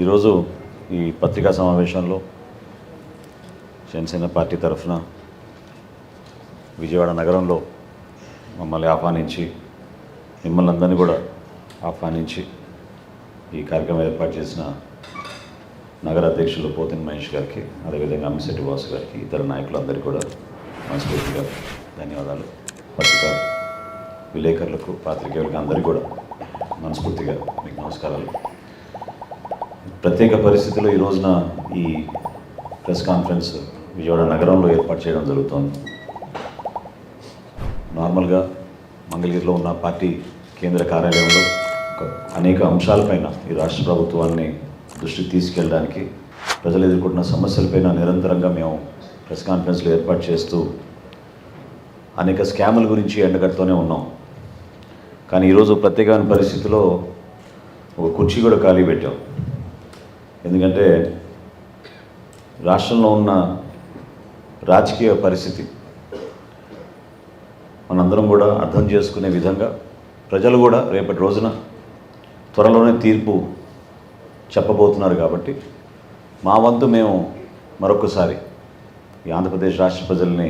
ఈరోజు ఈ పత్రికా సమావేశంలో జనసేన పార్టీ తరఫున విజయవాడ నగరంలో మమ్మల్ని ఆహ్వానించి మిమ్మల్ని అందరినీ కూడా ఆహ్వానించి ఈ కార్యక్రమం ఏర్పాటు చేసిన నగర అధ్యక్షులు పోతిన మహేష్ గారికి, అదేవిధంగా అమ్మిశెట్టి వాసు గారికి, ఇతర నాయకులందరికీ కూడా మనస్ఫూర్తిగా ధన్యవాదాలు. పత్రికా విలేకరులకు, పాత్రికేయులకు అందరికీ కూడా మనస్ఫూర్తిగా మీకు నమస్కారాలు. ప్రత్యేక పరిస్థితుల్లో ఈ రోజున ఈ ప్రెస్ కాన్ఫరెన్స్ విజయవాడ నగరంలో ఏర్పాటు చేయడం జరుగుతోంది. నార్మల్గా మంగళగిరిలో ఉన్న పార్టీ కేంద్ర కార్యాలయంలో అనేక అంశాలపైన ఈ రాష్ట్ర ప్రభుత్వాన్ని దృష్టికి తీసుకెళ్ళడానికి, ప్రజలు ఎదుర్కొంటున్న సమస్యలపైన నిరంతరంగా మేము ప్రెస్ కాన్ఫరెన్స్లు ఏర్పాటు చేస్తూ అనేక స్కాముల గురించి ఎండగడుతూనే ఉన్నాం. కానీ ఈరోజు ప్రత్యేకమైన పరిస్థితిలో ఒక కుర్చీ కూడా ఖాళీ పెట్టాం. ఎందుకంటే రాష్ట్రంలో ఉన్న రాజకీయ పరిస్థితి మనందరం కూడా అర్థం చేసుకునే విధంగా ప్రజలు కూడా రేపటి రోజున త్వరలోనే తీర్పు చెప్పబోతున్నారు. కాబట్టి మా వంతు మేము మరొకసారి ఈ ఆంధ్రప్రదేశ్ రాష్ట్ర ప్రజల్ని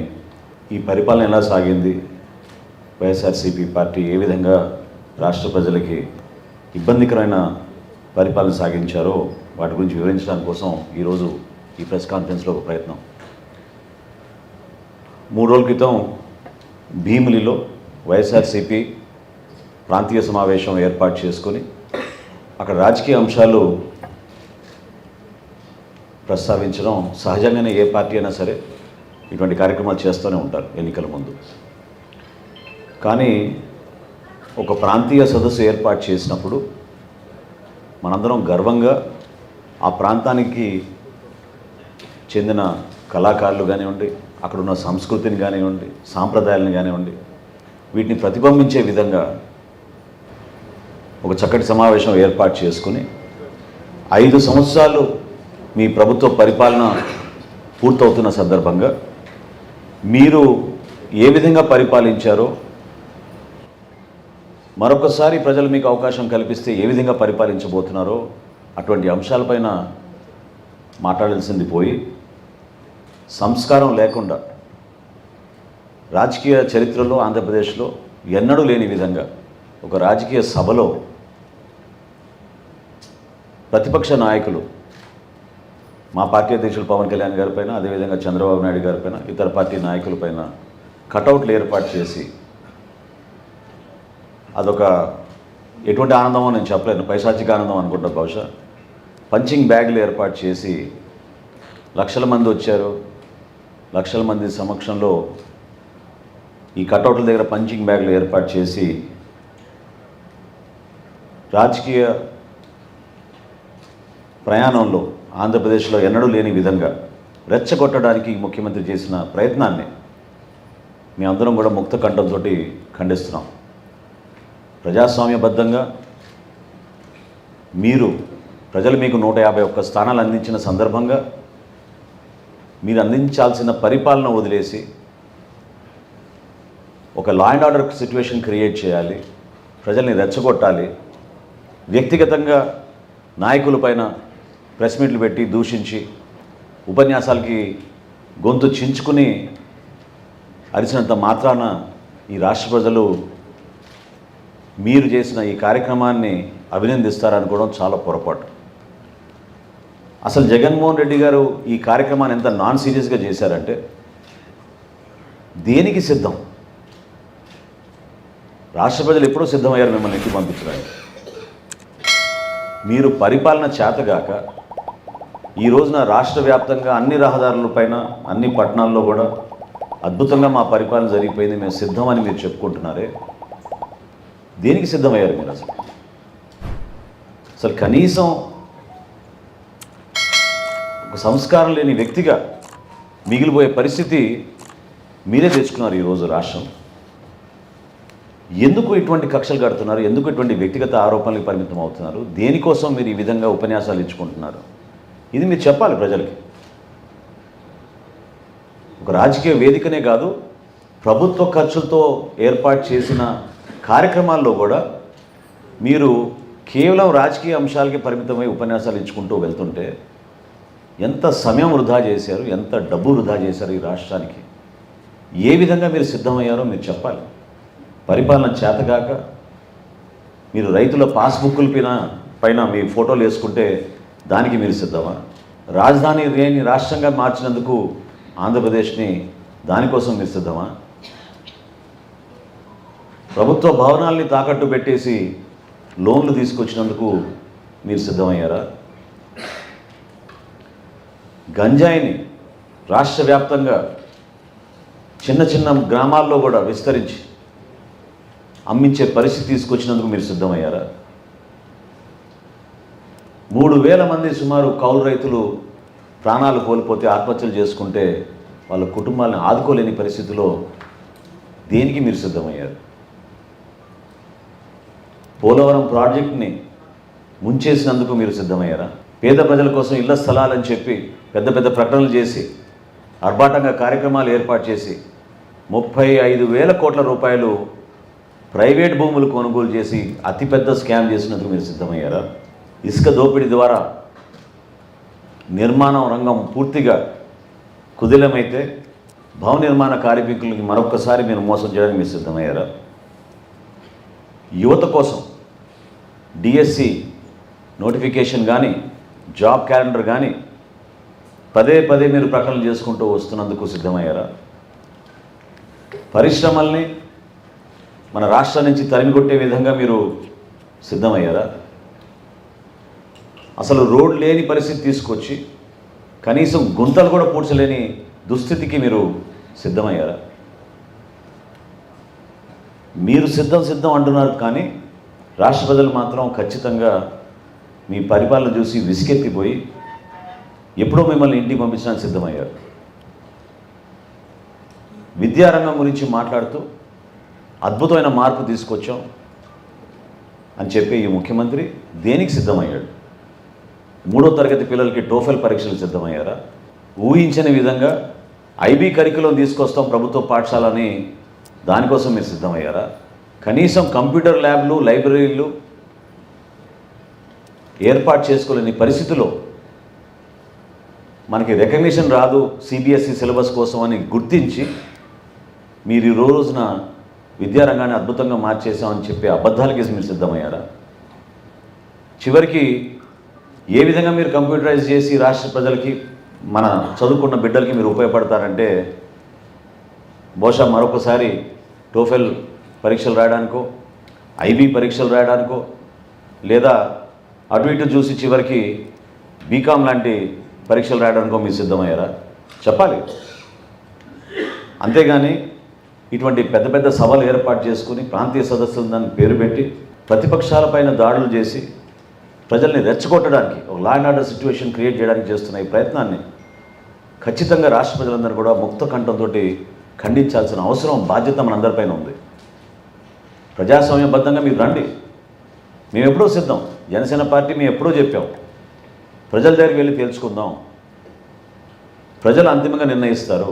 ఈ పరిపాలన ఎలా సాగింది, వైఎస్ఆర్సీపీ పార్టీ ఏ విధంగా రాష్ట్ర ప్రజలకి ఇబ్బందికరమైన పరిపాలన సాగించారో వాటి గురించి వివరించడానికి కోసం ఈరోజు ఈ ప్రెస్ కాన్ఫరెన్స్లో ఒక ప్రయత్నం. 3 రోజుల క్రితం భీమిలిలో వైఎస్ఆర్సీపీ ప్రాంతీయ సమావేశం ఏర్పాటు చేసుకొని అక్కడ రాజకీయ అంశాలు ప్రస్తావించడం సహజంగానే ఏ పార్టీ అయినా సరే ఇటువంటి కార్యక్రమాలు చేస్తూనే ఉంటారు ఎన్నికల ముందు. కానీ ఒక ప్రాంతీయ సదస్సు ఏర్పాటు చేసినప్పుడు మనందరం గర్వంగా ఆ ప్రాంతానికి చెందిన కళాకారులు కానివ్వండి, అక్కడున్న సంస్కృతిని కానివ్వండి, సాంప్రదాయాలను కానివ్వండి, వీటిని ప్రతిబింబించే విధంగా ఒక చక్కటి సమావేశం ఏర్పాటు చేసుకుని 5 సంవత్సరాలు మీ ప్రభుత్వ పరిపాలన పూర్తవుతున్న సందర్భంగా మీరు ఏ విధంగా పరిపాలించారో, మరొకసారి ప్రజలు మీకు అవకాశం కల్పిస్తే ఏ విధంగా పరిపాలించబోతున్నారో అటువంటి అంశాలపైన మాట్లాడాల్సింది పోయి, సంస్కారం లేకుండా రాజకీయ చరిత్రలో ఆంధ్రప్రదేశ్లో ఎన్నడూ లేని విధంగా ఒక రాజకీయ సభలో ప్రతిపక్ష నాయకులు, మా పార్టీ అధ్యక్షులు పవన్ కళ్యాణ్ గారిపైన, అదేవిధంగా చంద్రబాబు నాయుడు గారిపైన, ఇతర పార్టీ నాయకులపైన కటౌట్లు ఏర్పాటు చేసి, అదొక ఎటువంటి ఆనందమో నేను చెప్పలేను, పైశాచిక ఆనందం అనుకుంటా బహుశా. పంచింగ్ బ్యాగులు ఏర్పాటు చేసి లక్షల మంది వచ్చారు, లక్షల మంది సమక్షంలో ఈ కటౌట్ల దగ్గర పంచింగ్ బ్యాగులు ఏర్పాటు చేసి రాజకీయ ప్రయాణంలో ఆంధ్రప్రదేశ్లో ఎన్నడూ లేని విధంగా రెచ్చగొట్టడానికి ముఖ్యమంత్రి చేసిన ప్రయత్నాన్ని మీ అందరం కూడా ముక్త కంఠంతో ఖండిస్తున్నాం. ప్రజాస్వామ్యబద్ధంగా ప్రజలు మీకు 151 స్థానాలు అందించిన సందర్భంగా మీరు అందించాల్సిన పరిపాలన వదిలేసి ఒక law and order situation create చేయాలి, ప్రజల్ని రెచ్చగొట్టాలి, వ్యక్తిగతంగా నాయకులపైన ప్రెస్ మీట్లు పెట్టి దూషించి ఉపన్యాసాలకి గొంతు చించుకుని అరిచినంత మాత్రాన ఈ రాష్ట్ర ప్రజలు మీరు చేసిన ఈ కార్యక్రమాన్ని అభినందిస్తారనుకోవడం చాలా పొరపాటు. అసలు జగన్మోహన్ రెడ్డి గారు ఈ కార్యక్రమాన్ని ఎంత నాన్ సీరియస్గా చేశారంటే, దేనికి సిద్ధం? రాష్ట్ర ప్రజలు ఎప్పుడూ సిద్ధమయ్యారు మిమ్మల్ని ఇంటికి పంపించడానికి. మీరు పరిపాలన చేతగాక ఈ రోజున రాష్ట్ర వ్యాప్తంగా అన్ని రహదారులపైన, అన్ని పట్టణాల్లో కూడా అద్భుతంగా మా పరిపాలన జరిగిపోయింది, మేము సిద్ధమని మీరు చెప్పుకుంటున్నారే, దేనికి సిద్ధమయ్యారు మీరు? అసలు కనీసం ఒక సంస్కారం లేని వ్యక్తిగా మిగిలిపోయే పరిస్థితి మీరే తెచ్చుకున్నారు ఈరోజు రాష్ట్రం. ఎందుకు ఇటువంటి కక్షలు కడుతున్నారు? ఎందుకు ఇటువంటి వ్యక్తిగత ఆరోపణలకు పరిమితం అవుతున్నారు? దేనికోసం మీరు ఈ విధంగా ఉపన్యాసాలు ఇచ్చుకుంటున్నారు? ఇది మీరు చెప్పాలి ప్రజలకి. ఒక రాజకీయ వేదికనే కాదు, ప్రభుత్వ ఖర్చులతో ఏర్పాటు చేసిన కార్యక్రమాల్లో కూడా మీరు కేవలం రాజకీయ అంశాలకి పరిమితమై ఉపన్యాసాలు ఇచ్చుకుంటూ వెళ్తుంటే ఎంత సమయం వృధా చేశారు, ఎంత డబ్బు వృధా చేశారు ఈ రాష్ట్రానికి, ఏ విధంగా మీరు సిద్ధమయ్యారో మీరు చెప్పాలి. పరిపాలన చేతగాక మీరు రైతుల పాస్బుక్కుల పైన మీ ఫోటోలు వేసుకుంటే దానికి మీరు సిద్ధమా? రాజధాని లేని రాష్ట్రంగా మార్చినందుకు ఆంధ్రప్రదేశ్ని దానికోసం మీరు సిద్ధమా? ప్రభుత్వ భవనాల్ని తాకట్టు పెట్టేసి లోన్లు తీసుకొచ్చినందుకు మీరు సిద్ధమయ్యారా? గంజాయిని రాష్ట్ర వ్యాప్తంగా చిన్న చిన్న గ్రామాల్లో కూడా విస్తరించి అమ్మించే పరిస్థితి తీసుకొచ్చినందుకు మీరు సిద్ధమయ్యారా? 3,000 మంది సుమారు కౌలు రైతులు ప్రాణాలు కోల్పోతే ఆత్మహత్యలు చేసుకుంటే వాళ్ళ కుటుంబాలను ఆదుకోలేని పరిస్థితిలో దేనికి మీరు సిద్ధమయ్యారు? పోలవరం ప్రాజెక్ట్ని ముంచేసినందుకు మీరు సిద్ధమయ్యారా? పేద ప్రజల కోసం ఇళ్ల స్థలాలని చెప్పి పెద్ద పెద్ద ప్రకటనలు చేసి ఆర్భాటంగా కార్యక్రమాలు ఏర్పాటు చేసి 35,000 కోట్ల రూపాయలు ప్రైవేట్ భూములు కొనుగోలు చేసి అతిపెద్ద స్కామ్ చేసినందుకు మీరు సిద్ధమయ్యారా? ఇసుక దోపిడీ ద్వారా నిర్మాణం రంగం పూర్తిగా కుదిలమైతే భవన నిర్మాణ కార్మికులకి మరొకసారి మీరు మోసం చేయడానికి మీరు సిద్ధమయ్యారా? యువత కోసం డిఎస్సి నోటిఫికేషన్ కానీ జాబ్ క్యాలెండర్ కానీ పదే పదే మీరు ప్రకటనలు చేసుకుంటూ వస్తున్నందుకు సిద్ధమయ్యారా? పరిశ్రమల్ని మన రాష్ట్రం నుంచి తరిమికొట్టే విధంగా మీరు సిద్ధమయ్యారా? అసలు రోడ్ లేని పరిస్థితి తీసుకొచ్చి కనీసం గుంతలు కూడా పూడ్చలేని దుస్థితికి మీరు సిద్ధమయ్యారా? మీరు సిద్ధం అంటున్నారు, కానీ రాష్ట్ర ప్రజలు మాత్రం ఖచ్చితంగా మీ పరిపాలన చూసి విసిగెత్తిపోయి ఎప్పుడో మిమ్మల్ని ఇంటికి పంపించడానికి సిద్ధమయ్యారు. విద్యారంగం గురించి మాట్లాడుతూ అద్భుతమైన మార్పు తీసుకొచ్చాం అని చెప్పి ఈ ముఖ్యమంత్రి దేనికి సిద్ధమయ్యాడు? 3వ తరగతి పిల్లలకి టోఫెల్ పరీక్షలు సిద్ధమయ్యారా? ఊహించని విధంగా ఐబీ కరికులం తీసుకొస్తాం ప్రభుత్వ పాఠశాలని, దానికోసం మీరు సిద్ధమయ్యారా? కనీసం కంప్యూటర్ ల్యాబ్లు, లైబ్రరీలు ఏర్పాటు చేసుకోలేని పరిస్థితిలో మనకి రికగ్నిషన్ రాదు సిబిఎస్ఈ సిలబస్ కోసం అని గుర్తించి మీరు ఈ రోజున విద్యారంగాన్ని అద్భుతంగా మార్చేసామని చెప్పి అబద్ధాలకి మీరు సిద్ధమయ్యారా? చివరికి ఏ విధంగా మీరు కంప్యూటరైజ్ చేసి రాష్ట్ర ప్రజలకి, మన చదువుకున్న బిడ్డలకి మీరు ఉపయోగపడతారంటే బహుశా మరొకసారి టోఫెల్ పరీక్షలు రాయడానికో, ఐబీ పరీక్షలు రాయడానికో, లేదా అటు ఇటు చూసి చివరికి బీకామ్ లాంటి పరీక్షలు రాయడానికో మీరు సిద్ధమయ్యారా? చెప్పాలి. అంతేగాని ఇటువంటి పెద్ద పెద్ద సభలు ఏర్పాటు చేసుకుని ప్రాంతీయ సదస్సులు దాన్ని పేరు పెట్టి ప్రతిపక్షాలపైన దాడులు చేసి ప్రజల్ని రెచ్చగొట్టడానికి, ఒక law and order situation create చేయడానికి చేస్తున్న ఈ ప్రయత్నాన్ని ఖచ్చితంగా రాష్ట్ర ప్రజలందరూ కూడా ముక్త కంఠంతో ఖండించాల్సిన అవసరం, బాధ్యత మనందరిపైన ఉంది. ప్రజాస్వామ్యబద్ధంగా మీరు రండి, మేము ఎప్పుడో సిద్ధం. జనసేన పార్టీ మేము ఎప్పుడో చెప్పాం, ప్రజల దగ్గరికి వెళ్ళి తేల్చుకుందాం. ప్రజలు అంతిమంగా నిర్ణయిస్తారు.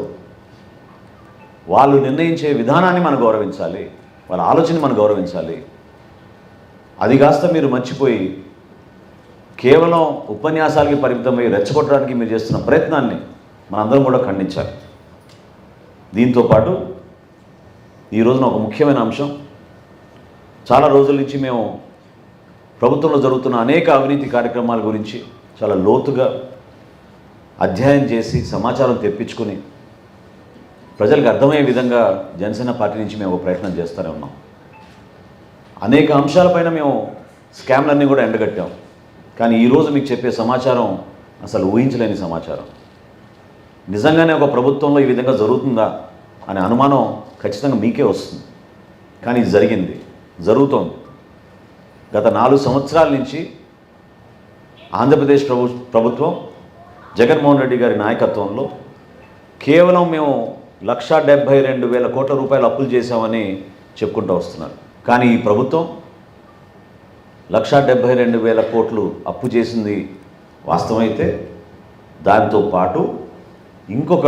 వాళ్ళు నిర్ణయించే విధానాన్ని మనం గౌరవించాలి, వాళ్ళ ఆలోచనని మనం గౌరవించాలి. అది కాస్త మీరు మర్చిపోయి కేవలం ఉపన్యాసాలకి పరిమితమై రెచ్చగొట్టడానికి మీరు చేస్తున్న ప్రయత్నాన్ని మనందరం కూడా ఖండించాలి. దీంతోపాటు ఈ రోజున ఒక ముఖ్యమైన అంశం, చాలా రోజుల నుంచి మేము ప్రభుత్వంలో జరుగుతున్న అనేక అవినీతి కార్యక్రమాల గురించి చాలా లోతుగా అధ్యయనం చేసి సమాచారం తెప్పించుకుని ప్రజలకు అర్థమయ్యే విధంగా జనసేన పార్టీ నుంచి మేము ఒక ప్రయత్నం చేస్తూనే ఉన్నాం. అనేక అంశాలపైన మేము స్కామ్లన్నీ కూడా ఎండగట్టాం. కానీ ఈరోజు మీకు చెప్పే సమాచారం అసలు ఊహించలేని సమాచారం. నిజంగానే ఒక ప్రభుత్వంలో ఈ విధంగా జరుగుతుందా అనే అనుమానం ఖచ్చితంగా మీకే వస్తుంది. కానీ ఇది జరిగింది, జరుగుతోంది. గత 4 సంవత్సరాల నుంచి ఆంధ్రప్రదేశ్ ప్రభుత్వం జగన్మోహన్ రెడ్డి గారి నాయకత్వంలో కేవలం మేము 1,72,000 కోట్ల రూపాయలు అప్పులు చేశామని చెప్పుకుంటూ వస్తున్నారు. కానీ ఈ ప్రభుత్వం 1,72,000 కోట్లు అప్పు చేసింది వాస్తవమైతే, దాంతో పాటు ఇంకొక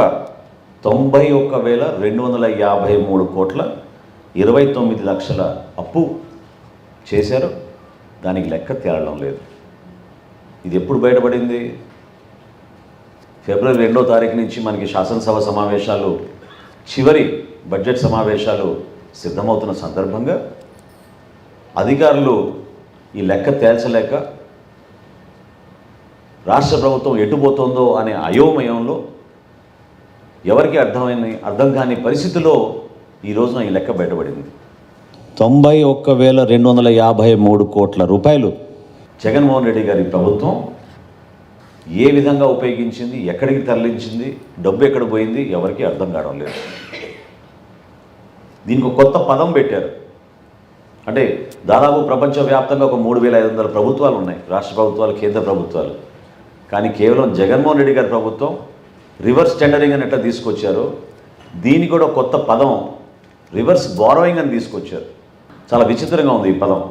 91,253 కోట్ల 29 లక్షల అప్పు చేశారు. దానికి లెక్క తేలడం లేదు. ఇది ఎప్పుడు బయటపడింది? ఫిబ్రవరి 2వ తారీఖు నుంచి మనకి శాసనసభ సమావేశాలు, చివరి బడ్జెట్ సమావేశాలు సిద్ధమవుతున్న సందర్భంగా అధికారులు ఈ లెక్క తేల్చలేక రాష్ట్ర ప్రభుత్వం ఎటుపోతుందో అనే అయోమయంలో ఎవరికి అర్థం కాని పరిస్థితిలో ఈ రోజున ఈ లెక్క బయటపడింది. 91,253 కోట్ల రూపాయలు జగన్మోహన్ రెడ్డి గారి ప్రభుత్వం ఏ విధంగా ఉపయోగించింది, ఎక్కడికి తరలించింది, డబ్బు ఎక్కడ పోయింది ఎవరికి అర్థం కావడం లేదు. దీనికి ఒక కొత్త పదం పెట్టారు. అంటే దాదాపు ప్రపంచవ్యాప్తంగా ఒక 3,500 ప్రభుత్వాలు ఉన్నాయి, రాష్ట్ర ప్రభుత్వాలు, కేంద్ర ప్రభుత్వాలు. కానీ కేవలం జగన్మోహన్ రెడ్డి గారి ప్రభుత్వం రివర్స్ టెండరింగ్ అని ఎట్లా తీసుకొచ్చారో, దీనికి కూడా కొత్త పదం రివర్స్ బారోయింగ్ అని తీసుకొచ్చారు. చాలా విచిత్రంగా ఉంది ఈ పదం.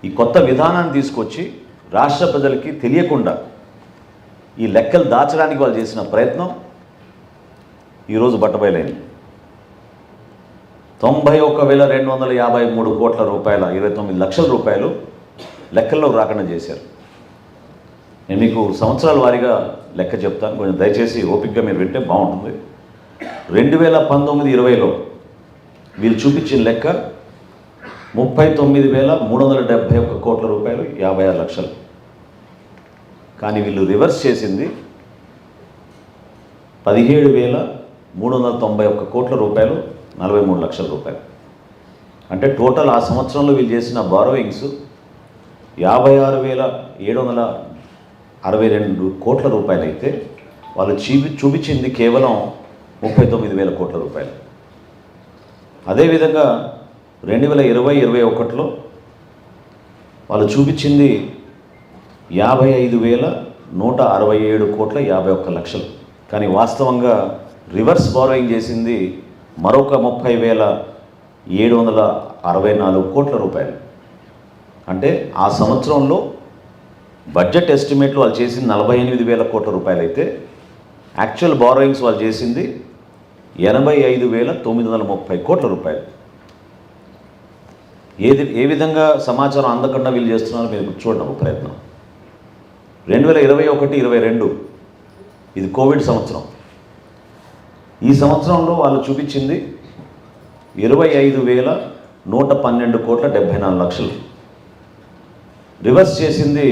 ఈ కొత్త విధానాన్ని తీసుకొచ్చి రాష్ట్ర ప్రజలకి తెలియకుండా ఈ లెక్కలు దాచడానికి వాళ్ళు చేసిన ప్రయత్నం ఈరోజు బట్టబయలైంది. 91,253 కోట్ల రూపాయల 29 లక్షల రూపాయలు లెక్కల్లో రాకుండా చేశారు. నేను మీకు సంవత్సరాల వారీగా లెక్క చెప్తాను, కొంచెం దయచేసి ఓపికగా మీరు వింటే బాగుంటుంది. 2019-20లో వీళ్ళు చూపించిన లెక్క 39,371 కోట్ల రూపాయలు, 56 లక్షలు. కానీ వీళ్ళు రివర్స్ చేసింది 17,391 కోట్ల రూపాయలు, 43 లక్షల రూపాయలు. అంటే టోటల్ ఆ సంవత్సరంలో వీళ్ళు చేసిన బారోయింగ్స్ 56,762 కోట్ల రూపాయలు అయితే వాళ్ళు చూపించింది కేవలం 39,000 కోట్ల రూపాయలు. అదేవిధంగా 2020-21లో వాళ్ళు చూపించింది 55,167 కోట్ల 51 లక్షలు. కానీ వాస్తవంగా రివర్స్ బారోయింగ్ చేసింది మరొక 30,764 కోట్ల రూపాయలు. అంటే ఆ సంవత్సరంలో బడ్జెట్ ఎస్టిమేట్లు వాళ్ళు చేసింది 48,000 కోట్ల రూపాయలు అయితే యాక్చువల్ బారోయింగ్స్ వాళ్ళు చేసింది 85,930 కోట్ల రూపాయలు. ఏ విధంగా సమాచారం అందకుండా వీళ్ళు చేస్తున్నారో మీరు చూడండి ఒక ప్రయత్నం. 2021-22 ఇది కోవిడ్ సంవత్సరం. ఈ సంవత్సరంలో వాళ్ళు చూపించింది 25,112 కోట్ల 74 లక్షలు. రివర్స్ చేసింది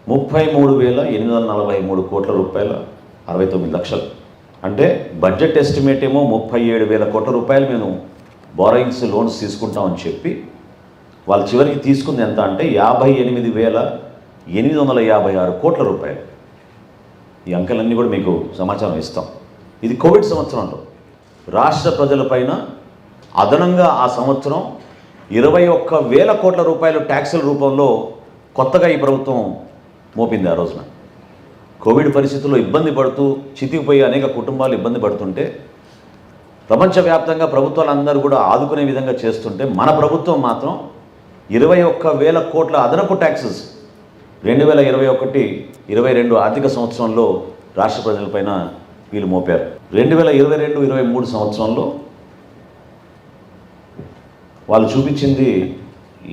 33,843 కోట్ల రూపాయల 69 లక్షలు. అంటే బడ్జెట్ ఎస్టిమేట్ ఏమో 37,000 కోట్ల రూపాయలు మేము బారోయింగ్స్, లోన్స్ తీసుకుంటామని చెప్పి వాళ్ళు చివరికి తీసుకుంది ఎంత అంటే 58,856 కోట్ల రూపాయలు. ఈ అంకెలన్నీ కూడా మీకు సమాచారం ఇస్తాం. ఇది కోవిడ్ సంవత్సరంలో రాష్ట్ర ప్రజలపైన అదనంగా ఆ సంవత్సరం 21,000 కోట్ల రూపాయలు ట్యాక్సుల రూపంలో కొత్తగా ఈ ప్రభుత్వం మోపింది. ఆ రోజున కోవిడ్ పరిస్థితుల్లో ఇబ్బంది పడుతూ చితికిపోయి అనేక కుటుంబాలు ఇబ్బంది పడుతుంటే ప్రపంచవ్యాప్తంగా ప్రభుత్వాలందరూ కూడా ఆదుకునే విధంగా చేస్తుంటే మన ప్రభుత్వం మాత్రం 21,000 కోట్ల అదనపు ట్యాక్సెస్ 2021-22 ఆర్థిక సంవత్సరంలో రాష్ట్ర ప్రజలపైన వీళ్ళు మోపారు. 2022-23 సంవత్సరంలో వాళ్ళు చూపించింది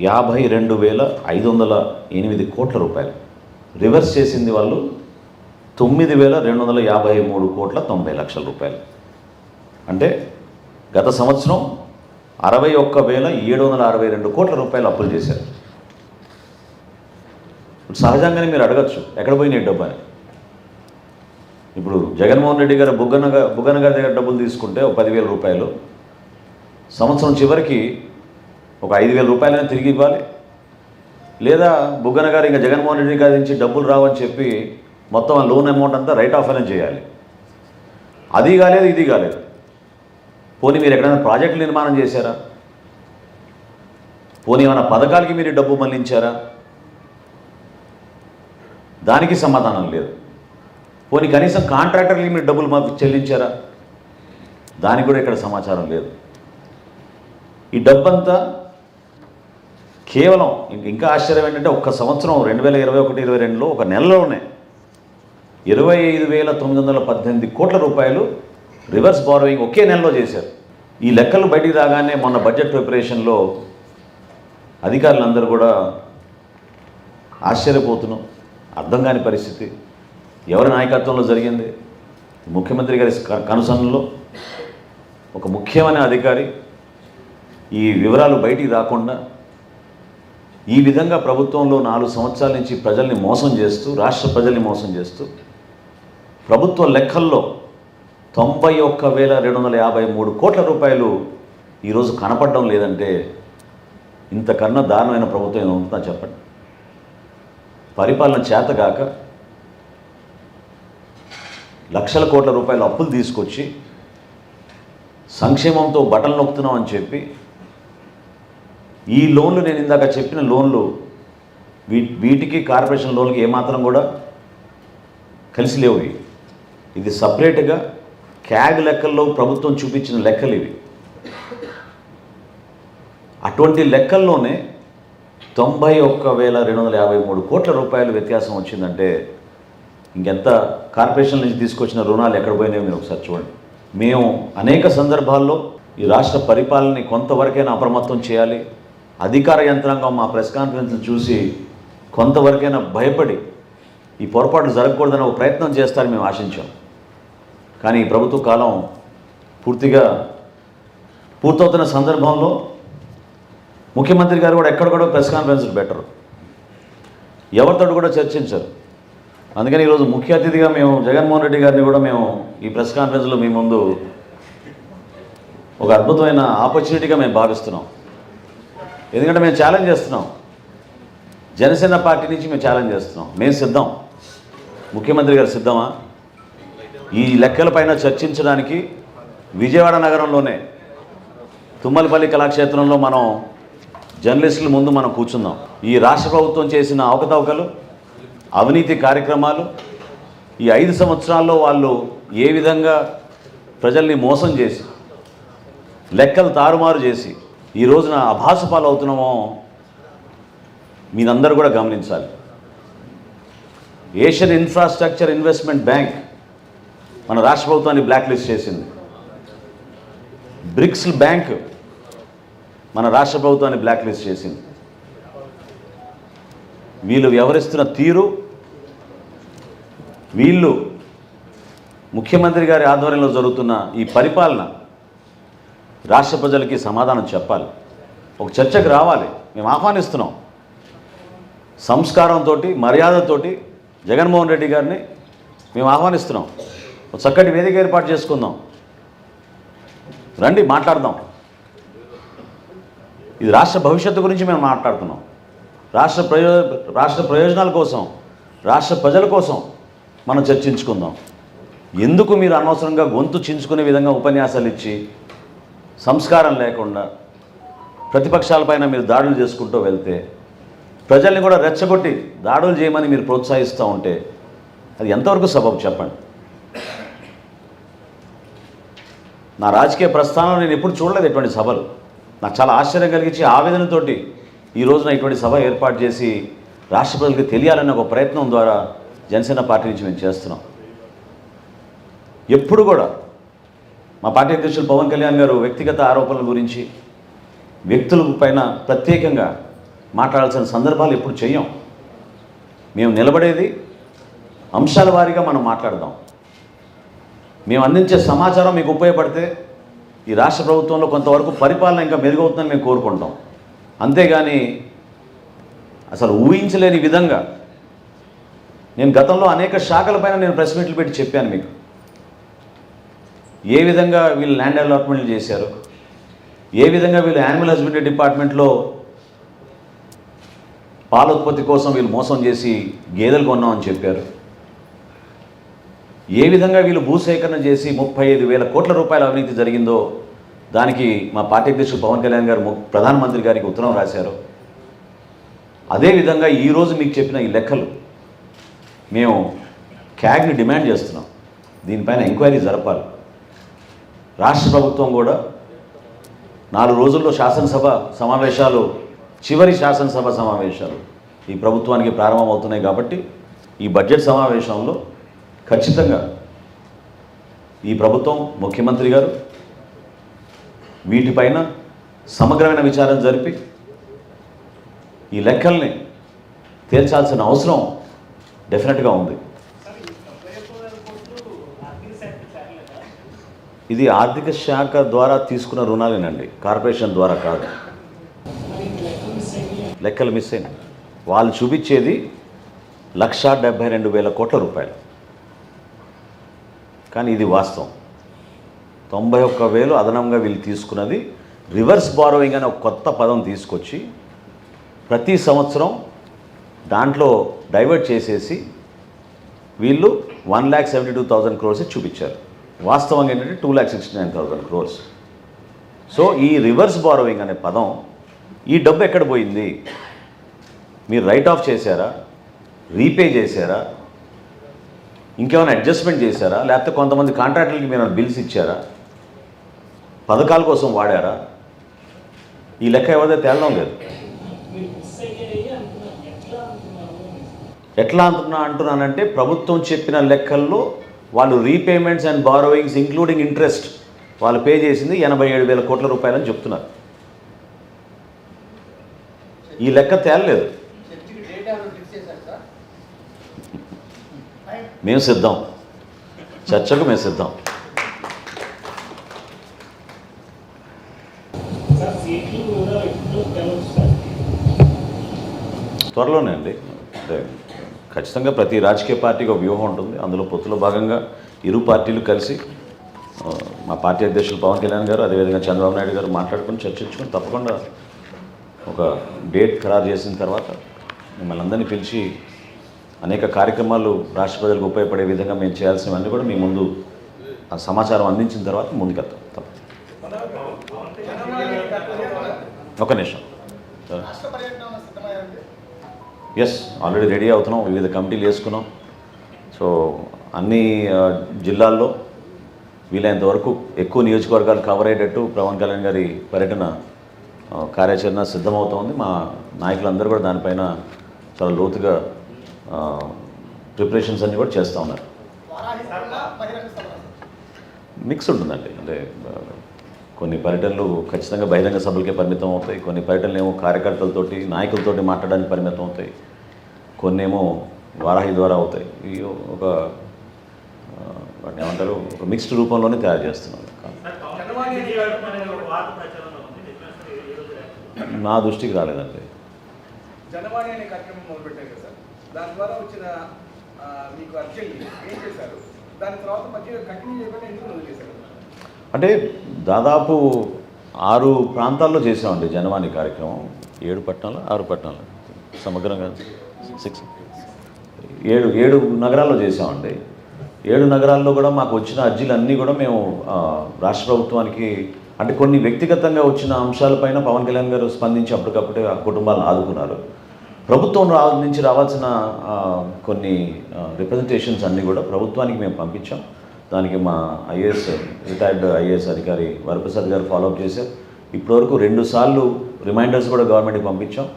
52,508 కోట్ల రూపాయలు. రివర్స్ చేసింది వాళ్ళు 9,253 కోట్ల 90 లక్షల రూపాయలు. అంటే గత సంవత్సరం 61,762 కోట్ల రూపాయలు అప్పులు చేశారు. సహజంగానే మీరు అడగచ్చు ఎక్కడ పోయినాయి డబ్బు అని. ఇప్పుడు జగన్మోహన్ రెడ్డి గారు బుగ్గన గారి దగ్గర డబ్బులు తీసుకుంటే ఒక 10,000 రూపాయలు, సంవత్సరం చివరికి ఒక 5,000 రూపాయలైనా తిరిగి ఇవ్వాలి. లేదా బుగ్గన గారు ఇంకా జగన్మోహన్ రెడ్డి గారి నుంచి డబ్బులు రావని చెప్పి మొత్తం ఆ లోన్ అమౌంట్ అంతా రైట్ ఆఫ్ అనేది చేయాలి. అది కాలేదు, ఇది కాలేదు. పోనీ మీరు ఎక్కడైనా ప్రాజెక్టులు నిర్మాణం చేశారా? పోనీ ఏమైనా పథకాలకి మీరు డబ్బు మళ్లించారా? దానికి సమాధానం లేదు. పోనీ కనీసం కాంట్రాక్టర్లకి మీరు డబ్బులు మాకు చెల్లించారా? దానికి కూడా ఇక్కడ సమాచారం లేదు. ఈ డబ్బంతా కేవలం ఇంకా ఆశ్చర్యం ఏంటంటే ఒక్క సంవత్సరం 2021-22లో ఒక నెలలోనే 25,918 కోట్ల రూపాయలు రివర్స్ బారోయింగ్ ఒకే నెలలో చేశారు. ఈ లెక్కలు బయటికి రాగానే మొన్న బడ్జెట్ ప్రిపరేషన్లో అధికారులందరూ కూడా ఆశ్చర్యపోతున్నాం. అర్థం కాని పరిస్థితి. ఎవరి నాయకత్వంలో జరిగింది? ముఖ్యమంత్రి గారి కనుసన్నలో ఒక ముఖ్యమైన అధికారి ఈ వివరాలు బయటికి రాకుండా ఈ విధంగా ప్రభుత్వంలో 4 సంవత్సరాల నుంచి ప్రజల్ని మోసం చేస్తూ, రాష్ట్ర ప్రజల్ని మోసం చేస్తూ, ప్రభుత్వ లెక్కల్లో 91,253 కోట్ల రూపాయలు ఈరోజు కనపడడం లేదంటే ఇంతకన్నా దారుణమైన ప్రభుత్వం ఏదో ఉంటుందా చెప్పండి. పరిపాలన చేతగాక లక్షల కోట్ల రూపాయల అప్పులు తీసుకొచ్చి సంక్షేమంతో బటన్ నొక్కుతున్నాం అని చెప్పి ఈ లోన్లు, నేను ఇందాక చెప్పిన లోన్లు, వీటికి కార్పొరేషన్ లోన్లకి ఏమాత్రం కూడా కలిసి లేవు. ఇది సపరేట్గా క్యాగ్ లెక్కల్లో ప్రభుత్వం చూపించిన లెక్కలు ఇవి. అటువంటి లెక్కల్లోనే 91,253 కోట్ల రూపాయలు వ్యత్యాసం వచ్చిందంటే ఇంకెంత కార్పొరేషన్ నుంచి తీసుకొచ్చిన రుణాలు ఎక్కడ పోయినాయో మీరు ఒకసారి చూడండి. మేము అనేక సందర్భాల్లో ఈ రాష్ట్ర పరిపాలనని కొంతవరకైనా అప్రమత్తం చేయాలి, అధికార యంత్రాంగం మా ప్రెస్ కాన్ఫరెన్స్లు చూసి కొంతవరకైనా భయపడి ఈ పొరపాట్లు జరగకూడదని ఒక ప్రయత్నం చేస్తారని మేము ఆశించాం. కానీ ఈ ప్రభుత్వ కాలం పూర్తవుతున్న సందర్భంలో ముఖ్యమంత్రి గారు కూడా ఎక్కడ కూడా ప్రెస్ కాన్ఫరెన్స్లు పెట్టరు, ఎవరితో కూడా చర్చించరు. అందుకని ఈరోజు ముఖ్య అతిథిగా మేము జగన్మోహన్ రెడ్డి గారిని కూడా మేము ఈ ప్రెస్ కాన్ఫరెన్స్లో మీ ముందు ఒక అద్భుతమైన ఆపర్చునిటీగా మేము భావిస్తున్నాం. ఎందుకంటే మేము ఛాలెంజ్ చేస్తున్నాం, జనసేన పార్టీ నుంచి మేము ఛాలెంజ్ చేస్తున్నాం. మేము సిద్ధం, ముఖ్యమంత్రి గారు సిద్ధమా? ఈ లెక్కలపైన చర్చించడానికి విజయవాడ నగరంలోనే తుమ్మలపల్లి కళాక్షేత్రంలో మనం జర్నలిస్టుల ముందు మనం కూర్చుందాం. ఈ రాష్ట్ర ప్రభుత్వం చేసిన అవకతవకలు, అవినీతి కార్యక్రమాలు, ఈ 5 సంవత్సరాల్లో వాళ్ళు ఏ విధంగా ప్రజల్ని మోసం చేసి, లెక్కలు తారుమారు చేసి ఈ రోజున అభాసుపాలు అవుతున్నామో మీరందరూ కూడా గమనించాలి. ఏషియన్ ఇన్ఫ్రాస్ట్రక్చర్ ఇన్వెస్ట్మెంట్ బ్యాంక్ మన రాష్ట్ర ప్రభుత్వాన్ని బ్లాక్ లిస్ట్ చేసింది. బ్రిక్స్ బ్యాంక్ మన రాష్ట్ర ప్రభుత్వాన్ని బ్లాక్ లిస్ట్ చేసింది. వీళ్ళు వ్యవహరిస్తున్న తీరు, వీళ్ళు ముఖ్యమంత్రి గారి ఆధ్వర్యంలో జరుగుతున్న ఈ పరిపాలన రాష్ట్ర ప్రజలకి సమాధానం చెప్పాలి, ఒక చర్చకు రావాలి. మేము ఆహ్వానిస్తున్నాం. సంస్కారంతో, మర్యాదతోటి జగన్మోహన్ రెడ్డి గారిని మేము ఆహ్వానిస్తున్నాం. ఒక చక్కటి వేదిక ఏర్పాటు చేసుకుందాం, రండి మాట్లాడదాం. ఇది రాష్ట్ర భవిష్యత్తు గురించి మేము మాట్లాడుతున్నాం. రాష్ట్ర ప్రయోజనాల కోసం, రాష్ట్ర ప్రజల కోసం మనం చర్చించుకుందాం. ఎందుకు మీరు అనవసరంగా గొంతు చించుకునే విధంగా ఉపన్యాసాలు ఇచ్చి సంస్కారం లేకుండా ప్రతిపక్షాలపైన మీరు దాడులు చేసుకుంటూ వెళ్తే, ప్రజల్ని కూడా రెచ్చగొట్టి దాడులు చేయమని మీరు ప్రోత్సహిస్తూ ఉంటే అది ఎంతవరకు సబబు చెప్పండి. నా రాజకీయ ప్రస్థానంలో నేను ఎప్పుడు చూడలేదు ఇటువంటి సభలు. నాకు చాలా ఆశ్చర్యం కలిగించి ఆవేదనతోటి ఈ రోజున ఇటువంటి సభ ఏర్పాటు చేసి రాష్ట్ర ప్రజలకు తెలియాలనే ఒక ప్రయత్నం ద్వారా జనసేన పార్టీ నుంచి మేము చేస్తున్నాం. ఎప్పుడు కూడా మా పార్టీ అధ్యక్షులు పవన్ కళ్యాణ్ గారు వ్యక్తిగత ఆరోపణల గురించి, వ్యక్తుల పైన ప్రత్యేకంగా మాట్లాడాల్సిన సందర్భాలు ఎప్పుడు చెయ్యం. మేము నిలబడేది అంశాల వారీగా మనం మాట్లాడదాం. మేము అందించే సమాచారం మీకు ఉపయోగపడితే ఈ రాష్ట్ర ప్రభుత్వంలో కొంతవరకు పరిపాలన ఇంకా మెరుగవుతుందని మేము కోరుకుంటాం. అంతేగాని అసలు ఊహించలేని విధంగా నేను గతంలో అనేక శాఖలపైన నేను ప్రెస్ మీట్లు పెట్టి చెప్పాను మీకు. ఏ విధంగా వీళ్ళు ల్యాండ్ అలాట్మెంట్లు చేశారు, ఏ విధంగా వీళ్ళు యానిమల్ హస్బెండరీ డిపార్ట్మెంట్లో పాల ఉత్పత్తి కోసం వీళ్ళు మోసం చేసి గేదెలు కొన్నామని చెప్పారు, ఏ విధంగా వీళ్ళు భూసేకరణ చేసి 35,000 కోట్ల రూపాయల అవినీతి జరిగిందో దానికి మా పార్టీ అధ్యక్షుడు పవన్ కళ్యాణ్ గారు ప్రధానమంత్రి గారికి ఉత్తరం రాశారు. అదేవిధంగా ఈరోజు మీకు చెప్పిన ఈ లెక్కలు మేము క్యాగ్ని డిమాండ్ చేస్తున్నాం. దీనిపైన ఎంక్వైరీ జరపాలి. రాష్ట్ర ప్రభుత్వం కూడా 4 రోజుల్లో శాసనసభ సమావేశాలు, చివరి శాసనసభ సమావేశాలు ఈ ప్రభుత్వానికి ప్రారంభమవుతున్నాయి. కాబట్టి ఈ బడ్జెట్ సమావేశంలో ఖచ్చితంగా ఈ ప్రభుత్వం, ముఖ్యమంత్రి గారు వీటిపైన సమగ్రమైన విచారణ జరిపి ఈ లెక్కల్ని తేల్చాల్సిన అవసరం డెఫినెట్గా ఉంది. ఇది ఆర్థిక శాఖ ద్వారా తీసుకున్న రుణాలేనండి, కార్పొరేషన్ ద్వారా కాదు. లెక్కలు మిస్ అయినాయి. వాళ్ళు చూపించేది 1,72,000 కోట్ల రూపాయలు, కానీ ఇది వాస్తవం. 91,000 అదనంగా వీళ్ళు తీసుకున్నది రివర్స్ బారోయింగ్ అనే ఒక కొత్త పదం తీసుకొచ్చి ప్రతి సంవత్సరం దాంట్లో డైవర్ట్ చేసేసి వీళ్ళు 1,72,000 crores చూపించారు. వాస్తవంగా ఏంటంటే 2,69,000 crores. సో ఈ రివర్స్ బారోయింగ్ అనే పదం, ఈ డబ్బు ఎక్కడ పోయింది? మీరు రైట్ ఆఫ్ చేశారా, రీపే చేశారా, ఇంకేమైనా అడ్జస్ట్మెంట్ చేశారా, లేకపోతే కొంతమంది కాంట్రాక్టర్లకి మీరు బిల్స్ ఇచ్చారా, పథకాల కోసం వాడారా? ఈ లెక్క ఎవరిదో తేలడం లేదు. ఎట్లా అంటున్నానంటే ప్రభుత్వం చెప్పిన లెక్కల్లో వాళ్ళు repayments and borrowings including interest వాళ్ళు పే చేసింది 87,000 కోట్ల రూపాయలని చెప్తున్నారు. ఈ లెక్క తేలలేదు. మేము సిద్ధం, చర్చకు మేము సిద్ధం. త్వరలోనే అండి. అంటే ఖచ్చితంగా ప్రతి రాజకీయ పార్టీకి ఒక వ్యూహం ఉంటుంది. అందులో పొత్తులో భాగంగా ఇరు పార్టీలు కలిసి మా పార్టీ అధ్యక్షులు పవన్ కళ్యాణ్ గారు, అదేవిధంగా చంద్రబాబు నాయుడు గారు మాట్లాడుకుని చర్చించుకొని తప్పకుండా ఒక డేట్ ఖరారు చేసిన తర్వాత మిమ్మల్ని అందరినీ పిలిచి అనేక కార్యక్రమాలు రాష్ట్ర ప్రజలకు ఉపయోగపడే విధంగా మేము చేయాల్సినవన్నీ కూడా మీ ముందు ఆ సమాచారం అందించిన తర్వాత ముందుకెళ్తాం. తప్ప ఒక నిమిషం. ఎస్, ఆల్రెడీ రెడీ అవుతున్నాం. వివిధ కమిటీలు వేసుకున్నాం. సో అన్ని జిల్లాల్లో వీలైనంత వరకు ఎక్కువ నియోజకవర్గాలు కవర్ అయ్యేటట్టు పవన్ కళ్యాణ్ గారి పర్యటన కార్యాచరణ సిద్ధమవుతోంది. మా నాయకులందరూ కూడా దానిపైన చాలా లోతుగా ప్రిపరేషన్స్ అన్నీ కూడా చేస్తూ ఉన్నారు. మిక్స్ ఉంటుందండి. అంటే కొన్ని పర్యటనలు ఖచ్చితంగా బహిరంగ సభలకే పరిమితం అవుతాయి, కొన్ని పర్యటనలు ఏమో కార్యకర్తలతోటి నాయకులతోటి మాట్లాడడానికి పరిమితం అవుతాయి, కొన్ని ఏమో వారాహి ద్వారా అవుతాయి. ఇవి ఒక వాటిని ఏమంటారు, ఒక మిక్స్డ్ రూపంలోనే తయారు చేస్తున్నారు. నా దృష్టికి రాలేదండి. జనవాణి అనే కార్యక్రమం మొదలుపెట్టారు కదా సార్, దాని ద్వారా వచ్చిన మీకు అర్జెంట్ ఏం చేశారు? దాని తర్వాత మధ్య కంటిన్యూ చేయకుండా ఎందుకు వదిలేశారు? అంటే దాదాపు 6 ప్రాంతాల్లో చేసామండి జనవాణి కార్యక్రమం. 7 పట్టణాలు 6 పట్టణాలు సమగ్రంగా 7 నగరాల్లో చేసామండి. 7 నగరాల్లో కూడా మాకు వచ్చిన అర్జీలన్నీ కూడా మేము రాష్ట్ర ప్రభుత్వానికి, అంటే కొన్ని వ్యక్తిగతంగా వచ్చిన అంశాలపైన పవన్ కళ్యాణ్ గారు స్పందించి అప్పటికప్పుడే ఆ కుటుంబాలను ఆదుకున్నారు. ప్రభుత్వం నుంచి రావాల్సిన కొన్ని రిప్రజెంటేషన్స్ అన్నీ కూడా ప్రభుత్వానికి మేము పంపించాం. దానికి మా రిటైర్డ్ ఐఏఎస్ అధికారి వరప్రసాద్ గారు ఫాలోఅప్ చేశారు. ఇప్పటివరకు 2 సార్లు రిమైండర్స్ కూడా గవర్నమెంట్కి పంపించాం.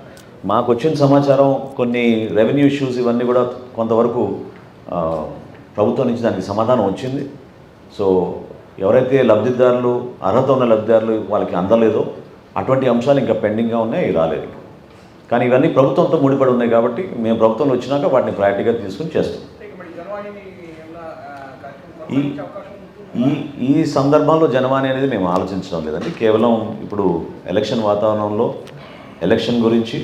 మాకు వచ్చిన సమాచారం కొన్ని రెవెన్యూ ఇష్యూస్ ఇవన్నీ కూడా కొంతవరకు ప్రభుత్వం నుంచి దానికి సమాధానం వచ్చింది. సో ఎవరైతే లబ్ధిదారులు, అర్హత ఉన్న లబ్ధిదారులు వాళ్ళకి అందలేదో అటువంటి అంశాలు ఇంకా పెండింగ్గా ఉన్నాయి, రాలేదు. కానీ ఇవన్నీ ప్రభుత్వంతో ముడిపడి ఉన్నాయి కాబట్టి మేము ప్రభుత్వంలో వచ్చినాక వాటిని ప్రయారిటీగా తీసుకుని చేస్తాం. ఈ సందర్భంలో జనవాణి అనేది మేము ఆలోచించడం లేదండి. కేవలం ఇప్పుడు ఎలక్షన్ వాతావరణంలో ఎలక్షన్ గురించి,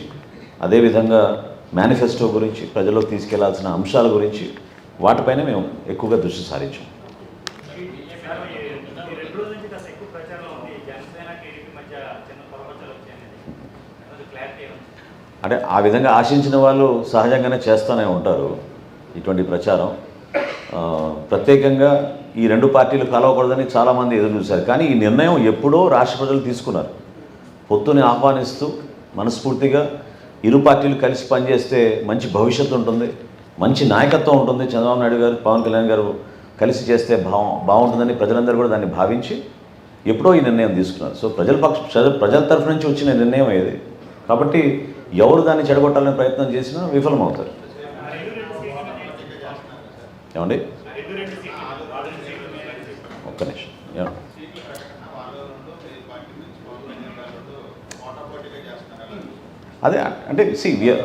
అదేవిధంగా మేనిఫెస్టో గురించి, ప్రజల్లోకి తీసుకెళ్లాల్సిన అంశాల గురించి వాటిపైన మేము ఎక్కువగా దృష్టి సారించాం. అంటే ఆ విధంగా ఆశించిన వాళ్ళు సహజంగానే చేస్తూనే ఉంటారు ఇటువంటి ప్రచారం. ప్రత్యేకంగా ఈ 2 పార్టీలు కలవకూడదని చాలామంది ఎదురు చూశారు. కానీ ఈ నిర్ణయం ఎప్పుడో రాష్ట్ర ప్రజలు తీసుకున్నారు. పొత్తుని ఆహ్వానిస్తూ మనస్ఫూర్తిగా ఇరు పార్టీలు కలిసి పనిచేస్తే మంచి భవిష్యత్తు ఉంటుంది, మంచి నాయకత్వం ఉంటుంది. చంద్రబాబు నాయుడు గారు, పవన్ కళ్యాణ్ గారు కలిసి చేస్తే బాగుంటుందని ప్రజలందరూ కూడా దాన్ని భావించి ఎప్పుడో ఈ నిర్ణయం తీసుకున్నారు. సో ప్రజల తరఫు నుంచి వచ్చిన నిర్ణయం ఏది కాబట్టి ఎవరు దాన్ని చెడగొట్టాలని ప్రయత్నం చేసినా విఫలమవుతారు. ఏమండి, ఒక్క నిమిషం. అదే అంటే see we are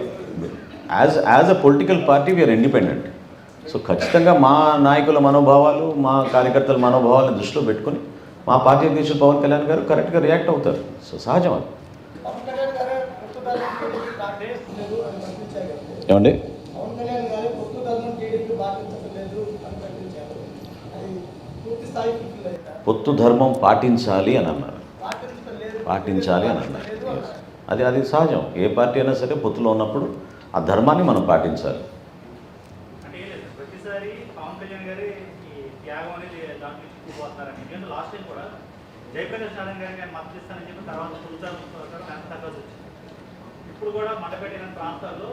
as a political party we are independent. So ఖచ్చితంగా మా నాయకుల మనోభావాలు, మా కార్యకర్తల మనోభావాలను దృష్టిలో పెట్టుకొని మా పార్టీ అధ్యక్షులు పవన్ కళ్యాణ్ గారు కరెక్ట్గా రియాక్ట్ అవుతారు. సో సహజం అది. ఏమండి పొత్తు ధర్మం పాటించాలి అని అన్నారు. పాటించాలి అని అన్నారు. అది సహజం. ఏ పార్టీ అయినా సరే పొత్తులో ఉన్నప్పుడు ఆ ధర్మాన్ని మనం పాటించాలి. ప్రతిసారి పవన్ కళ్యాణ్ గారి ఈ త్యాగం అనేది దాంట్లో చిక్కుపోతున్నారని ఎందుకంటే లాస్ట్ టైం కూడా జయప్రకాష్ నారాయణ గారికి ఆయన మద్దతు ఇస్తానని చెప్పి తర్వాత తగ్గదు వచ్చింది. ఇప్పుడు కూడా మండపేట ప్రాంతాల్లో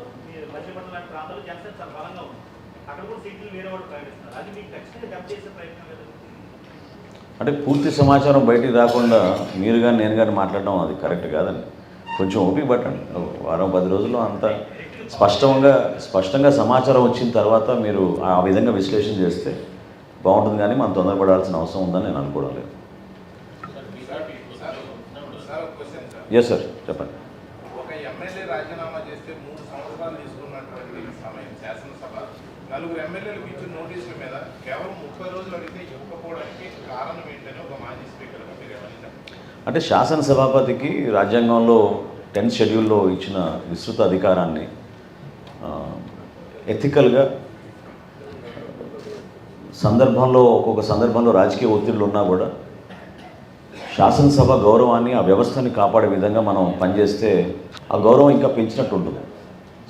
మధ్యపట్నం లాంటి ప్రాంతాల్లో జనసేన చాలా బలంగా ఉంది. అక్కడ కూడా సీట్లు వేరే వాళ్ళు ప్రకటిస్తున్నారు. అది మీకు ఖచ్చితంగా దెబ్బ చేసే ప్రయత్నం లేదు. అంటే పూర్తి సమాచారం బయటికి రాకుండా మీరు కానీ నేను కానీ మాట్లాడడం అది కరెక్ట్ కాదండి. కొంచెం ఓపిక పట్టండి. వారం 10 రోజుల్లో అంత స్పష్టంగా సమాచారం వచ్చిన తర్వాత మీరు ఆ విధంగా విశ్లేషణ చేస్తే బాగుంటుంది. కానీ మనం తొందరపడాల్సిన అవసరం ఉందని నేను అనుకోవడం లేదు. ఎస్ సార్, చెప్పండి. ఒక ఎమ్మెల్యే రాజీనామా చేస్తే 3 సంవత్సరాలు తీసుకున్నటువంటి సమయం శాసనసభ 4 ఎమ్మెల్యేలకు ఇచ్చిన నోటీసుల మీద కేవలం 30 రోజులు అడిగితే ఇవ్వకపోవడానికి కారణం ఏంటని ఒక మాజీ స్పీకర్గా మీరు గమనించారు. అంటే శాసనసభాపతికి రాజ్యాంగంలో 10th షెడ్యూల్లో ఇచ్చిన విస్తృత అధికారాన్ని ఎథికల్గా ఒక్కొక్క సందర్భంలో రాజకీయ ఒత్తిళ్లు ఉన్నా కూడా శాసనసభ గౌరవాన్ని, ఆ వ్యవస్థని కాపాడే విధంగా మనం పనిచేస్తే ఆ గౌరవం ఇంకా పెంచినట్టు ఉంటుంది.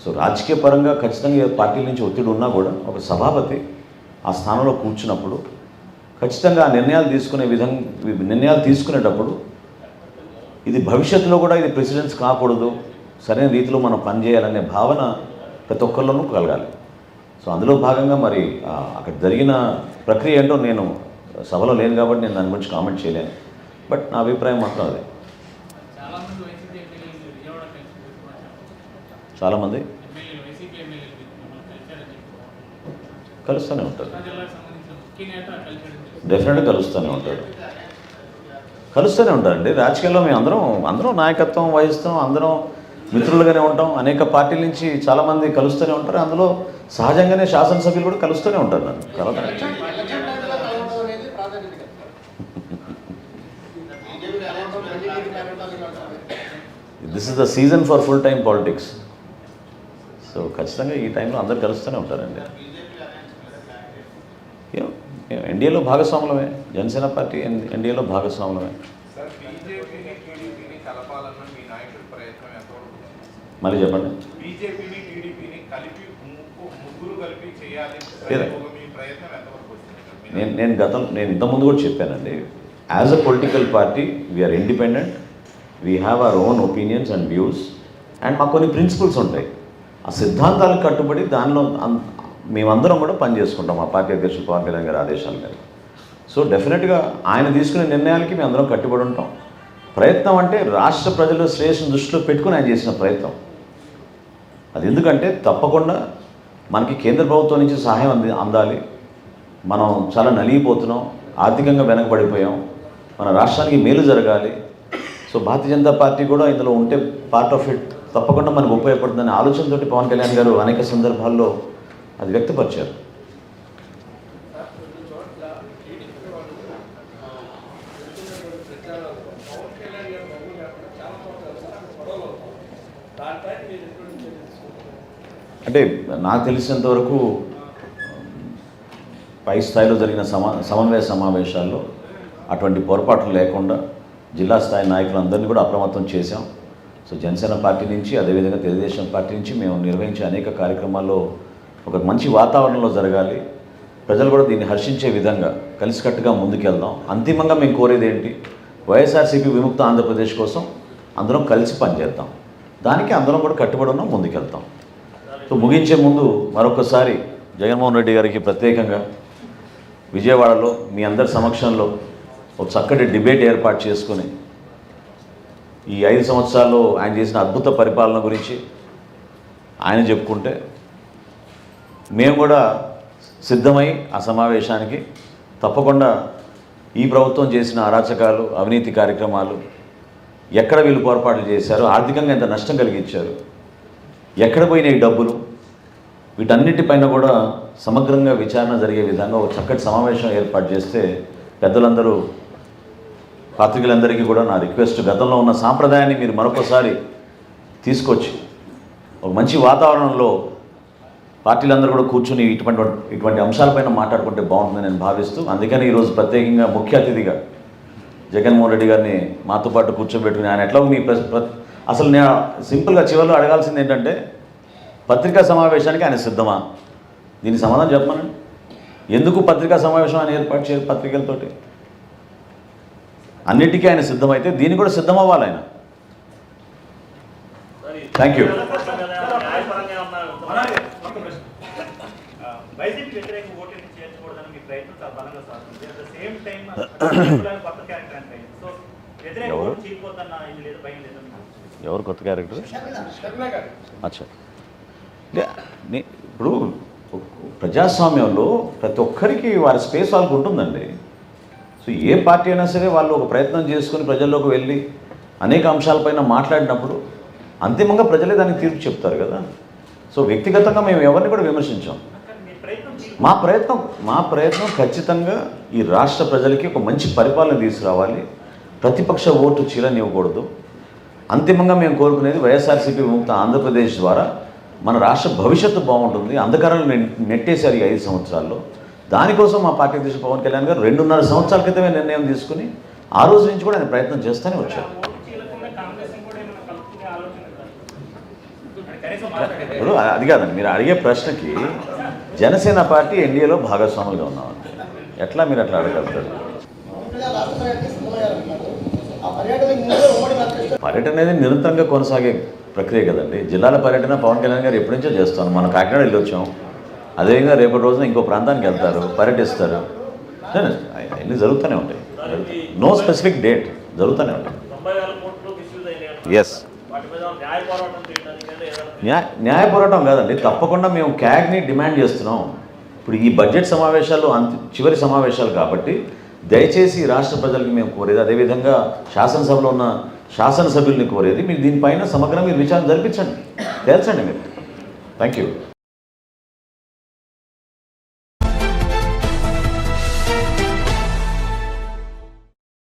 సో రాజకీయ పరంగా ఖచ్చితంగా పార్టీల నుంచి ఒత్తిడి ఉన్నా కూడా ఒక సభాపతి ఆ స్థానంలో కూర్చున్నప్పుడు ఖచ్చితంగా ఆ నిర్ణయాలు తీసుకునేటప్పుడు ఇది భవిష్యత్తులో కూడా ఇది ప్రెసిడెన్స్ కాకూడదు, సరైన రీతిలో మనం పనిచేయాలనే భావన ప్రతి ఒక్కరిలోనూ కలగాలి. సో అందులో భాగంగా మరి అక్కడ జరిగిన ప్రక్రియ ఏంటో నేను సభలో లేను కాబట్టి నేను దాని గురించి కామెంట్ చేయలేను. బట్ నా అభిప్రాయం మాత్రం అదే. చాలామంది కలుస్తూనే ఉంటారు. డెఫినెట్గా కలుస్తూనే ఉంటారండి. రాజకీయాల్లో మేము అందరం నాయకత్వం వహిస్తాం, అందరం మిత్రులుగానే ఉంటాం. అనేక పార్టీల నుంచి చాలామంది కలుస్తూనే ఉంటారు. అందులో సహజంగానే శాసనసభ్యులు కూడా కలుస్తూనే ఉంటారు. నన్ను కలవడం this is the season for full time politics. So ఖచ్చితంగా ఈ టైంలో అందరు కలుస్తూనే ఉంటారండి. ఎన్డీఏలో భాగస్వాములమే, జనసేన పార్టీ ఎన్డీఏలో భాగస్వాములమే. మళ్ళీ చెప్పండి. నేను ఇంతకుముందు కూడా చెప్పానండి. As a political party we are independent, we have our own opinions and views, and మాకు కొన్ని ప్రిన్సిపల్స్ ఉంటాయి. ఆ సిద్ధాంతాలకు కట్టుబడి దానిలో మేమందరం కూడా పనిచేసుకుంటాం మా పార్టీ అధ్యక్షులు పవన్ కళ్యాణ్ గారి ఆదేశాల మేరకు. సో డెఫినెట్గా ఆయన తీసుకునే నిర్ణయాలకి మేము అందరం కట్టుబడి ఉంటాం. ప్రయత్నం అంటే రాష్ట్ర ప్రజల శ్రేయస్సును దృష్టిలో పెట్టుకుని ఆయన చేసిన ప్రయత్నం అది. ఎందుకంటే తప్పకుండా మనకి కేంద్ర ప్రభుత్వం నుంచి సహాయం అందాలి. మనం చాలా నలిగిపోతున్నాం, ఆర్థికంగా వెనకబడిపోయాం, మన రాష్ట్రానికి మేలు జరగాలి. సో భారతీయ జనతా పార్టీ కూడా ఇందులో ఉంటే పార్ట్ ఆఫ్ ఇట్ తప్పకుండా మనకు ఉపయోగపడుతుందనే ఆలోచనతోటి పవన్ కళ్యాణ్ గారు అనేక సందర్భాల్లో అది వ్యక్తపరిచారు. అంటే నాకు తెలిసినంత వరకు పై స్థాయిలో జరిగిన సమన్వయ సమావేశాల్లో అటువంటి పొరపాట్లు లేకుండా జిల్లా స్థాయి నాయకులందరినీ కూడా అప్రమత్తం చేశాం. సో జనసేన పార్టీ నుంచి, అదేవిధంగా తెలుగుదేశం పార్టీ నుంచి మేము నిర్వహించే అనేక కార్యక్రమాల్లో ఒక మంచి వాతావరణంలో జరగాలి. ప్రజలు కూడా దీన్ని హర్షించే విధంగా కలిసికట్టుగా ముందుకెళ్దాం. అంతిమంగా మేము కోరేది ఏంటి, వైఎస్ఆర్సీపీ విముక్త ఆంధ్రప్రదేశ్ కోసం అందరం కలిసి పనిచేద్దాం. దానికి అందరం కూడా కట్టుబడి ఉన్నాం, ముందుకెళ్తాం. సో ముగించే ముందు మరొకసారి జగన్మోహన్ రెడ్డి గారికి ప్రత్యేకంగా విజయవాడలో మీ అందరి సమక్షంలో ఒక చక్కటి డిబేట్ ఏర్పాటు చేసుకుని ఈ 5 సంవత్సరాల్లో ఆయన చేసిన అద్భుత పరిపాలన గురించి ఆయన చెప్పుకుంటే మేము కూడా సిద్ధమై ఆ సమావేశానికి తప్పకుండా ఈ ప్రభుత్వం చేసిన అరాచకాలు, అవినీతి కార్యక్రమాలు, ఎక్కడ వీళ్ళు పొరపాట్లు చేశారు, ఆర్థికంగా ఎంత నష్టం కలిగించారు, ఎక్కడ పోయినాయి డబ్బులు, వీటన్నిటిపైన కూడా సమగ్రంగా విచారణ జరిగే విధంగా ఒక చక్కటి సమావేశం ఏర్పాటు చేస్తే పెద్దలందరూ, పాత్రికలందరికీ కూడా నా రిక్వెస్ట్, గతంలో ఉన్న సాంప్రదాయాన్ని మీరు మరొకసారి తీసుకొచ్చి ఒక మంచి వాతావరణంలో పార్టీలందరూ కూడా కూర్చుని ఇటువంటి అంశాలపైన మాట్లాడుకుంటే బాగుంటుందని నేను భావిస్తూ, అందుకని ఈరోజు ప్రత్యేకంగా ముఖ్య అతిథిగా జగన్మోహన్ రెడ్డి గారిని మాతో పాటు కూర్చోబెట్టుకుని ఆయన ఎట్లా మీ అసలు నేను సింపుల్గా చివరిలో అడగాల్సింది ఏంటంటే, పత్రికా సమావేశానికి ఆయన సిద్ధమా? దీనికి సమాధానం చెప్పమనండి. ఎందుకు పత్రికా సమావేశం ఆయన ఏర్పాటు చేయరు? పత్రికలతోటి అన్నిటికీ ఆయన సిద్ధమైతే దీన్ని కూడా సిద్ధం అవ్వాలి ఆయన. Thank you. వైసీపీ వ్యతిరేక ఓటింగ్ చేర్చకూడదని మీ ప్రయత్నం చాలా బలంగా సాగుతుంది. అట్ ద సేమ్ టైం కొత్త క్యారెక్టర్ అంటే సో వ్యతిరేక ఓటు చీలిపోతున్న ఇది లేదు, భయం లేదు. ఎవరు కొత్త క్యారెక్టర్? షర్మిల గారు. అచ్చా, ఇప్పుడు ప్రజాస్వామ్యంలో ప్రతి ఒక్కరికి వారి స్పేస్ వాళ్ళకు ఉంటుందండి. సో ఏ పార్టీ అయినా సరే వాళ్ళు ఒక ప్రయత్నం చేసుకుని ప్రజల్లోకి వెళ్ళి అనేక అంశాలపైన మాట్లాడినప్పుడు అంతిమంగా ప్రజలే దానికి తీర్పు చెప్తారు కదా. సో వ్యక్తిగతంగా మేము ఎవరిని కూడా విమర్శించాం. మా ప్రయత్నం ఖచ్చితంగా ఈ రాష్ట్ర ప్రజలకి ఒక మంచి పరిపాలన తీసుకురావాలి, ప్రతిపక్ష ఓటు చీలనివ్వకూడదు. అంతిమంగా మేము కోరుకునేది వైఎస్ఆర్సీపీ విముక్త ఆంధ్రప్రదేశ్ ద్వారా మన రాష్ట్ర భవిష్యత్తు బాగుంటుంది. అంధకారాలు నెట్టేశారు ఈ 5 సంవత్సరాల్లో. దానికోసం మా పార్టీ అధ్యక్షుడు పవన్ కళ్యాణ్ గారు 2.5 సంవత్సరాల క్రితమే నిర్ణయం తీసుకుని ఆ రోజు నుంచి కూడా ఆయన ప్రయత్నం చేస్తూనే వచ్చారు. ఇప్పుడు అది కాదండి, మీరు అడిగే ప్రశ్నకి జనసేన పార్టీ ఎన్డీఏలో భాగస్వాములుగా ఉన్నామండి. ఎట్లా మీరు అట్లా అడగలుగుతారు? పర్యటన అనేది నిరంతరంగా కొనసాగే ప్రక్రియ కదండి. జిల్లాల పర్యటన పవన్ కళ్యాణ్ గారు ఎప్పటి నుంచో చేస్తాను. మనం కాకినాడ వెళ్ళి వచ్చాం, అదేవిధంగా రేపటి రోజున ఇంకో ప్రాంతానికి వెళ్తారు, పర్యటిస్తారు. అన్నీ జరుగుతూనే ఉంటాయి. నో స్పెసిఫిక్ డేట్, జరుగుతూనే ఉంటాయి. ఎస్, న్యాయ పోరాటం కాదండి, తప్పకుండా మేము క్యాగ్ని డిమాండ్ చేస్తున్నాం. ఇప్పుడు ఈ బడ్జెట్ సమావేశాలు చివరి సమావేశాలు కాబట్టి దయచేసి రాష్ట్ర ప్రజలకి మేము కోరేది, అదేవిధంగా శాసనసభలో ఉన్న శాసనసభ్యుల్ని కోరేది, మీరు దీనిపైన సమగ్రంగా మీరు విచారణ జరిపించండి, తేల్చండి మీరు. Thank you.